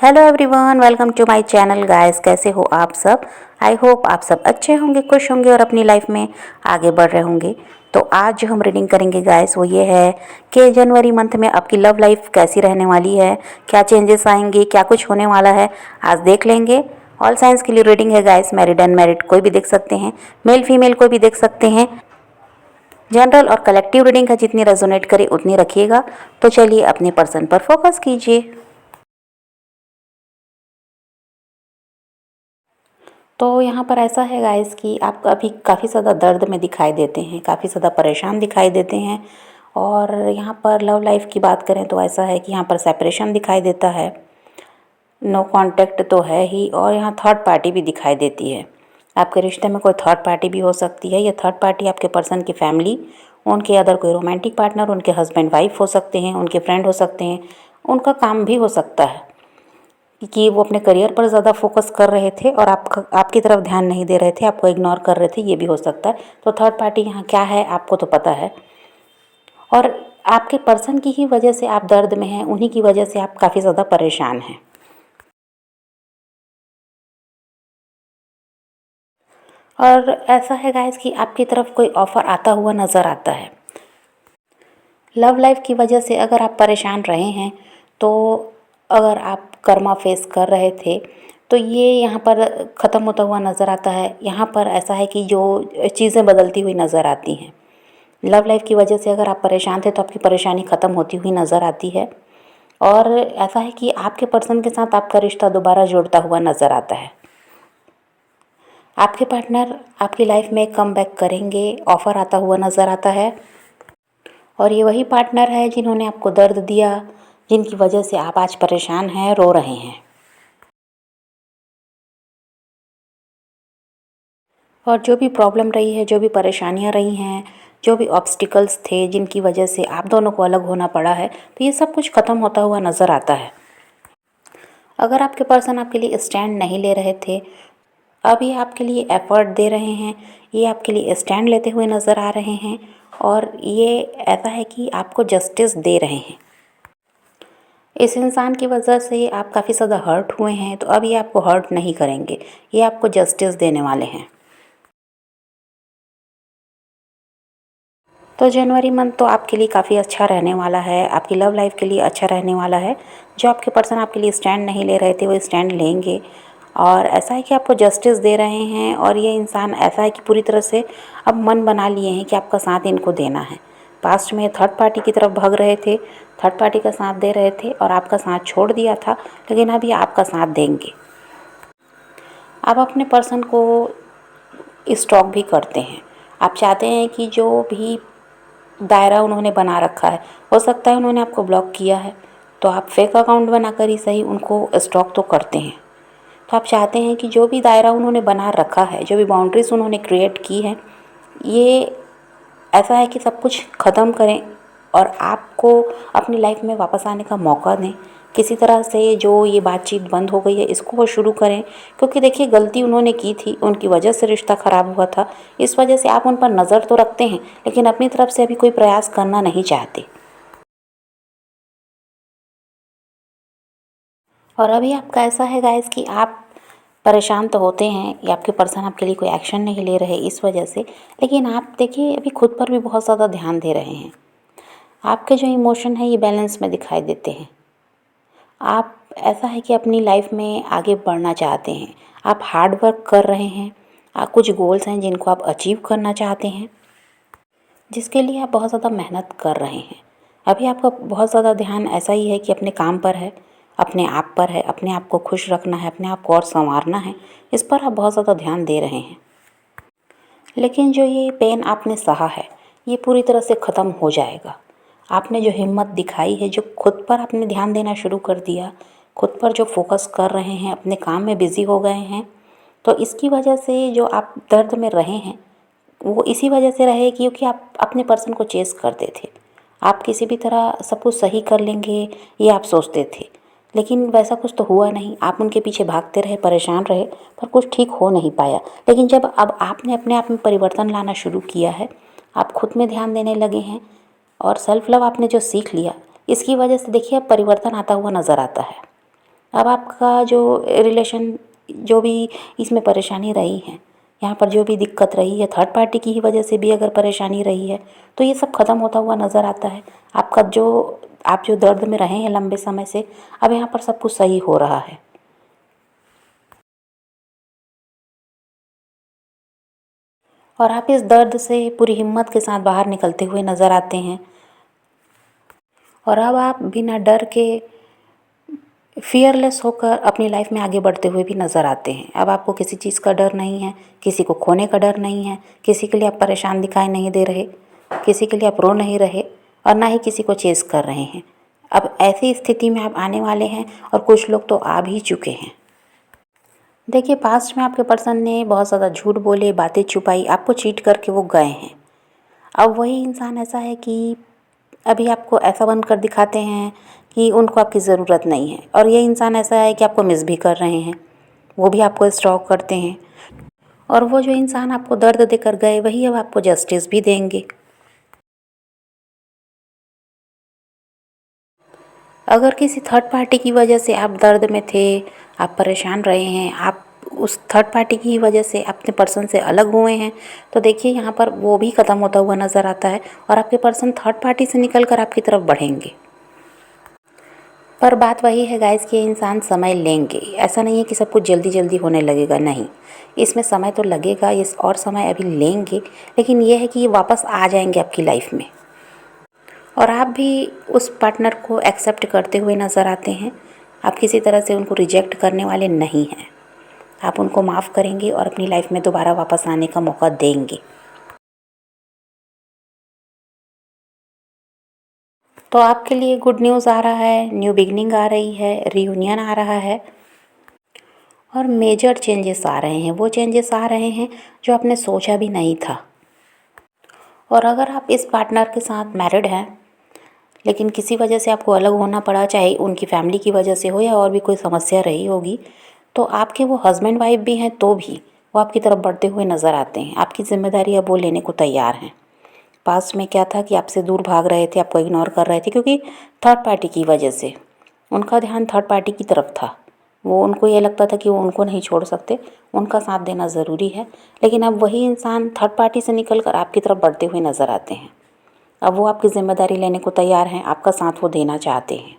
Hello everyone, welcome to my channel guys. कैसे हो आप सब? आई होप आप सब अच्छे होंगे, खुश होंगे और अपनी लाइफ में आगे बढ़ रहे होंगे। तो आज जो हम रीडिंग करेंगे गाइस वो ये है कि जनवरी मंथ में आपकी लव लाइफ कैसी रहने वाली है, क्या चेंजेस आएंगे, क्या कुछ होने वाला है, आज देख लेंगे। ऑल साइंस के लिए रीडिंग है गाइस, मैरिड अनमैरिड कोई भी देख सकते हैं, मेल फीमेल कोई भी देख सकते हैं। जनरल और कलेक्टिव रीडिंग है, जितनी रेजोनेट करे उतनी रखिएगा। तो चलिए अपने पर्सन पर फोकस कीजिए। तो यहाँ पर ऐसा है गाइस कि आप अभी काफ़ी ज़्यादा दर्द में दिखाई देते हैं, काफ़ी ज़्यादा परेशान दिखाई देते हैं। और यहाँ पर लव लाइफ की बात करें तो ऐसा है कि यहाँ पर सेपरेशन दिखाई देता है, नो कांटेक्ट तो है ही, और यहाँ थर्ड पार्टी भी दिखाई देती है। आपके रिश्ते में कोई थर्ड पार्टी भी हो सकती है। ये थर्ड पार्टी आपके पर्सन की फैमिली, उनके अदर कोई रोमांटिक पार्टनर, उनके हस्बैंड वाइफ हो सकते हैं, उनके फ्रेंड हो सकते हैं, उनका काम भी हो सकता है कि वो अपने करियर पर ज़्यादा फोकस कर रहे थे और आपकी तरफ ध्यान नहीं दे रहे थे, आपको इग्नोर कर रहे थे, ये भी हो सकता है। तो थर्ड पार्टी यहाँ क्या है आपको तो पता है, और आपके पर्सन की ही वजह से आप दर्द में हैं, उन्हीं की वजह से आप काफ़ी ज़्यादा परेशान हैं। और ऐसा है गाइस कि आपकी तरफ कोई ऑफ़र आता हुआ नज़र आता है। लव लाइफ की वजह से अगर आप परेशान रहे हैं, तो अगर आप कर्मा फेस कर रहे थे तो ये यहाँ पर ख़त्म होता हुआ नज़र आता है। यहाँ पर ऐसा है कि जो चीज़ें बदलती हुई नज़र आती हैं। लव लाइफ की वजह से अगर आप परेशान थे तो आपकी परेशानी ख़त्म होती हुई नज़र आती है। और ऐसा है कि आपके पर्सन के साथ आपका रिश्ता दोबारा जुड़ता हुआ नज़र आता है। आपके पार्टनर आपकी लाइफ में कम बैक करेंगे, ऑफ़र आता हुआ नज़र आता है। और ये वही पार्टनर है जिन्होंने आपको दर्द दिया, जिनकी वजह से आप आज परेशान हैं, रो रहे हैं। और जो भी प्रॉब्लम रही है, जो भी परेशानियां रही हैं, जो भी ऑब्स्टिकल्स थे जिनकी वजह से आप दोनों को अलग होना पड़ा है, तो ये सब कुछ ख़त्म होता हुआ नज़र आता है। अगर आपके पर्सन आपके लिए स्टैंड नहीं ले रहे थे, अभी आपके लिए एफ़र्ट दे रहे हैं, ये आपके लिए स्टैंड लेते हुए नज़र आ रहे हैं। और ये ऐसा है कि आपको जस्टिस दे रहे हैं। इस इंसान की वजह से आप काफ़ी ज़्यादा हर्ट हुए हैं, तो अब ये आपको हर्ट नहीं करेंगे, ये आपको जस्टिस देने वाले हैं। तो जनवरी मंथ तो आपके लिए काफ़ी अच्छा रहने वाला है, आपकी लव लाइफ के लिए अच्छा रहने वाला है। जो आपके पर्सन आपके लिए स्टैंड नहीं ले रहे थे वो स्टैंड लेंगे। और ऐसा है कि आपको जस्टिस दे रहे हैं, और ये इंसान ऐसा है कि पूरी तरह से अब मन बना लिए हैं कि आपका साथ इनको देना है। पास्ट में थर्ड पार्टी की तरफ भाग रहे थे, थर्ड पार्टी का साथ दे रहे थे और आपका साथ छोड़ दिया था, लेकिन अब ये आपका साथ देंगे। आप अपने पर्सन को स्टॉक भी करते हैं। आप चाहते हैं कि जो भी दायरा उन्होंने बना रखा है, हो सकता है उन्होंने आपको ब्लॉक किया है, तो आप फेक अकाउंट बनाकर ही सही उनको स्टॉक तो करते हैं। तो आप चाहते हैं कि जो भी दायरा उन्होंने बना रखा है, जो भी बाउंड्रीज़ उन्होंने क्रिएट की है, ये ऐसा है कि सब कुछ ख़त्म करें और आपको अपनी लाइफ में वापस आने का मौका दें। किसी तरह से जो ये बातचीत बंद हो गई है इसको वो शुरू करें, क्योंकि देखिए गलती उन्होंने की थी, उनकी वजह से रिश्ता ख़राब हुआ था। इस वजह से आप उन पर नज़र तो रखते हैं, लेकिन अपनी तरफ से अभी कोई प्रयास करना नहीं चाहते। और अभी आपका ऐसा है गाइस कि आप परेशान तो होते हैं या आपके पर्सन आपके लिए कोई एक्शन नहीं ले रहे इस वजह से, लेकिन आप देखिए अभी खुद पर भी बहुत ज़्यादा ध्यान दे रहे हैं। आपके जो इमोशन है ये बैलेंस में दिखाई देते हैं। आप ऐसा है कि अपनी लाइफ में आगे बढ़ना चाहते हैं, आप हार्ड वर्क कर रहे हैं, कुछ गोल्स हैं जिनको आप अचीव करना चाहते हैं, जिसके लिए आप बहुत ज़्यादा मेहनत कर रहे हैं। अभी आपका बहुत ज़्यादा ध्यान ऐसा ही है कि अपने काम पर है, अपने आप पर है, अपने आप को खुश रखना है, अपने आप को और संवारना है, इस पर आप बहुत ज़्यादा ध्यान दे रहे हैं। लेकिन जो ये पेन आपने सहा है ये पूरी तरह से ख़त्म हो जाएगा। आपने जो हिम्मत दिखाई है, जो खुद पर आपने ध्यान देना शुरू कर दिया, खुद पर जो फोकस कर रहे हैं, अपने काम में बिज़ी हो गए हैं, तो इसकी वजह से जो आप दर्द में रहे हैं वो इसी वजह से रहे क्योंकि आप अपने पर्सन को चेस करते थे। आप किसी भी तरह सब कुछ सही कर लेंगे ये आप सोचते थे, लेकिन वैसा कुछ तो हुआ नहीं। आप उनके पीछे भागते रहे, परेशान रहे, पर कुछ ठीक हो नहीं पाया। लेकिन जब अब आपने अपने आप में परिवर्तन लाना शुरू किया है, आप खुद में ध्यान देने लगे हैं और सेल्फ लव आपने जो सीख लिया, इसकी वजह से देखिए अब परिवर्तन आता हुआ नज़र आता है। अब आपका जो रिलेशन, जो भी इसमें परेशानी रही है, यहाँ पर जो भी दिक्कत रही है, थर्ड पार्टी की ही वजह से भी अगर परेशानी रही है, तो ये सब ख़त्म होता हुआ नज़र आता है। आपका जो आप जो दर्द में रहे हैं लंबे समय से, अब यहाँ पर सब कुछ सही हो रहा है। और आप इस दर्द से पूरी हिम्मत के साथ बाहर निकलते हुए नज़र आते हैं। और अब आप बिना डर के फ़ियरलेस होकर अपनी लाइफ में आगे बढ़ते हुए भी नज़र आते हैं। अब आपको किसी चीज़ का डर नहीं है, किसी को खोने का डर नहीं है, किसी के लिए आप परेशान दिखाई नहीं दे रहे, किसी के लिए आप रो नहीं रहे, और ना ही किसी को चेज़ कर रहे हैं। अब ऐसी स्थिति में आप आने वाले हैं, और कुछ लोग तो आ भी चुके हैं। देखिए, पास्ट में आपके पर्सन ने बहुत ज़्यादा झूठ बोले, बातें छुपाई, आपको चीट करके वो गए हैं। अब वही इंसान ऐसा है कि अभी आपको ऐसा बनकर दिखाते हैं कि उनको आपकी ज़रूरत नहीं है, और ये इंसान ऐसा है कि आपको मिस भी कर रहे हैं, वो भी आपको स्टॉक करते हैं। और वो जो इंसान आपको दर्द देकर गए, वही अब आपको जस्टिस भी देंगे। अगर किसी थर्ड पार्टी की वजह से आप दर्द में थे, आप परेशान रहे हैं, आप उस थर्ड पार्टी की वजह से अपने पर्सन से अलग हुए हैं, तो देखिए यहाँ पर वो भी ख़त्म होता हुआ नज़र आता है, और आपके पर्सन थर्ड पार्टी से निकल कर आपकी तरफ बढ़ेंगे। पर बात वही है गाइस कि ये इंसान समय लेंगे। ऐसा नहीं है कि सब कुछ जल्दी जल्दी होने लगेगा, नहीं, इसमें समय तो लगेगा, ये और समय अभी लेंगे, लेकिन ये है कि ये वापस आ जाएंगे आपकी लाइफ में। और आप भी उस पार्टनर को एक्सेप्ट करते हुए नज़र आते हैं। आप किसी तरह से उनको रिजेक्ट करने वाले नहीं हैं। आप उनको माफ़ करेंगे और अपनी लाइफ में दोबारा वापस आने का मौका देंगे। तो आपके लिए गुड न्यूज़ आ रहा है, न्यू बिगनिंग आ रही है, रीयूनियन आ रहा है, और मेजर चेंजेस आ रहे हैं। वो चेंजेस आ रहे हैं जो आपने सोचा भी नहीं था। और अगर आप इस पार्टनर के साथ मैरिड हैं, लेकिन किसी वजह से आपको अलग होना पड़ा, चाहे उनकी फैमिली की वजह से हो या और भी कोई समस्या रही होगी, तो आपके वो हस्बैंड वाइफ भी हैं, तो भी वो आपकी तरफ बढ़ते हुए नज़र आते हैं। आपकी जिम्मेदारी अब वो लेने को तैयार हैं। पास्ट में क्या था कि आपसे दूर भाग रहे थे, आपको इग्नोर कर रहे थे, क्योंकि थर्ड पार्टी की वजह से उनका ध्यान थर्ड पार्टी की तरफ था। वो उनको ये लगता था कि वो उनको नहीं छोड़ सकते, उनका साथ देना ज़रूरी है। लेकिन अब वही इंसान थर्ड पार्टी से निकल कर आपकी तरफ बढ़ते हुए नज़र आते हैं। अब वो आपकी ज़िम्मेदारी लेने को तैयार हैं, आपका साथ वो देना चाहते हैं।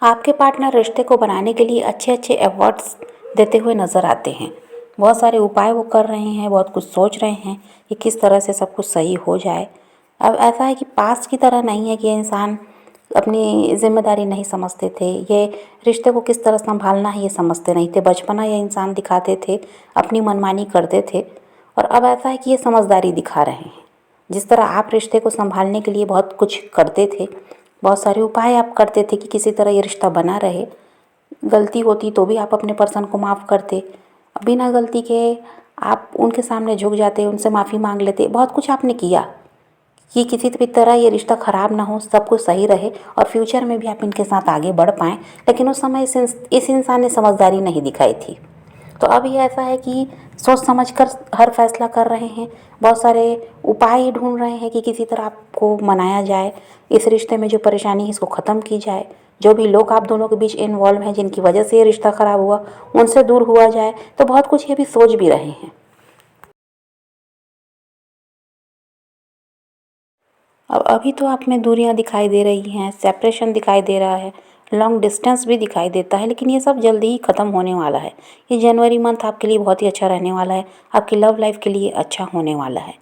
आपके पार्टनर रिश्ते को बनाने के लिए अच्छे अच्छे एफर्ट्स देते हुए नज़र आते हैं। बहुत सारे उपाय वो कर रहे हैं, बहुत कुछ सोच रहे हैं कि किस तरह से सब कुछ सही हो जाए। अब ऐसा है कि पास्ट की तरह नहीं है कि ये इंसान अपनी ज़िम्मेदारी नहीं समझते थे, ये रिश्ते को किस तरह संभालना है ये समझते नहीं थे। बचपना ये इंसान दिखाते थे, अपनी मनमानी करते थे, और अब ऐसा है कि ये समझदारी दिखा रहे हैं। जिस तरह आप रिश्ते को संभालने के लिए बहुत कुछ करते थे, बहुत सारे उपाय आप करते थे कि किसी तरह ये रिश्ता बना रहे, गलती होती तो भी आप अपने पर्सन को माफ़ करते, बिना गलती के आप उनके सामने झुक जाते, उनसे माफ़ी मांग लेते, बहुत कुछ आपने किया कि किसी भी तरह ये रिश्ता ख़राब ना हो, सब कुछ सही रहे, और फ्यूचर में भी आप इनके साथ आगे बढ़ पाएँ। लेकिन उस समय इस इंसान ने समझदारी नहीं दिखाई थी। तो अब ये ऐसा है कि सोच समझ कर हर फैसला कर रहे हैं, बहुत सारे उपाय ढूंढ रहे हैं कि किसी तरह आपको मनाया जाए, इस रिश्ते में जो परेशानी है इसको ख़त्म की जाए, जो भी लोग आप दोनों के बीच इन्वॉल्व हैं जिनकी वजह से ये रिश्ता ख़राब हुआ, उनसे दूर हुआ जाए। तो बहुत कुछ ये भी सोच भी रहे हैं। अब अभी तो आप में दूरियां दिखाई दे रही हैं, सेपरेशन दिखाई दे रहा है, लॉन्ग डिस्टेंस भी दिखाई देता है, लेकिन ये सब जल्दी ही ख़त्म होने वाला है। ये जनवरी मंथ आपके लिए बहुत ही अच्छा रहने वाला है, आपकी लव लाइफ के लिए अच्छा होने वाला है।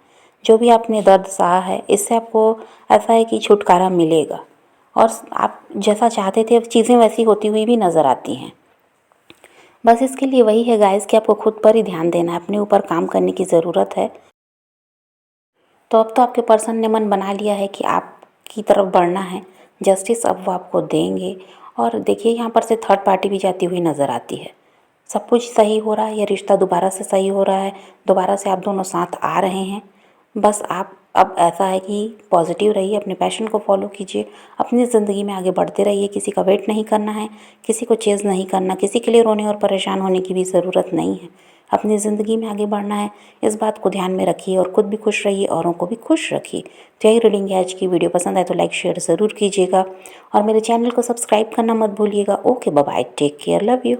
जो भी आपने दर्द सहा है, इससे आपको ऐसा है कि छुटकारा मिलेगा, और आप जैसा चाहते थे चीज़ें वैसी होती हुई भी नज़र आती हैं। बस इसके लिए वही है गाइस कि आपको खुद पर ही ध्यान देना है, अपने ऊपर काम करने की ज़रूरत है। तो अब तो आपके पर्सन ने मन बना लिया है कि आपकी तरफ बढ़ना है, जस्टिस अब वो आपको देंगे। और देखिए, यहाँ पर से थर्ड पार्टी भी जाती हुई नज़र आती है। सब कुछ सही हो रहा है, ये रिश्ता दोबारा से सही हो रहा है, दोबारा से आप दोनों साथ आ रहे हैं। बस आप अब ऐसा है कि पॉजिटिव रहिए, अपने पैशन को फॉलो कीजिए, अपनी ज़िंदगी में आगे बढ़ते रहिए। किसी का वेट नहीं करना है, किसी को चेज़ नहीं करना, किसी के लिए रोने और परेशान होने की भी ज़रूरत नहीं है। अपनी ज़िंदगी में आगे बढ़ना है, इस बात को ध्यान में रखिए और खुद भी खुश रहिए, औरों को भी खुश रखिए। तो यही रीडिंग है आज की। वीडियो पसंद आए तो लाइक शेयर ज़रूर कीजिएगा और मेरे चैनल को सब्सक्राइब करना मत भूलिएगा। Okay, bye bye, take care, love you.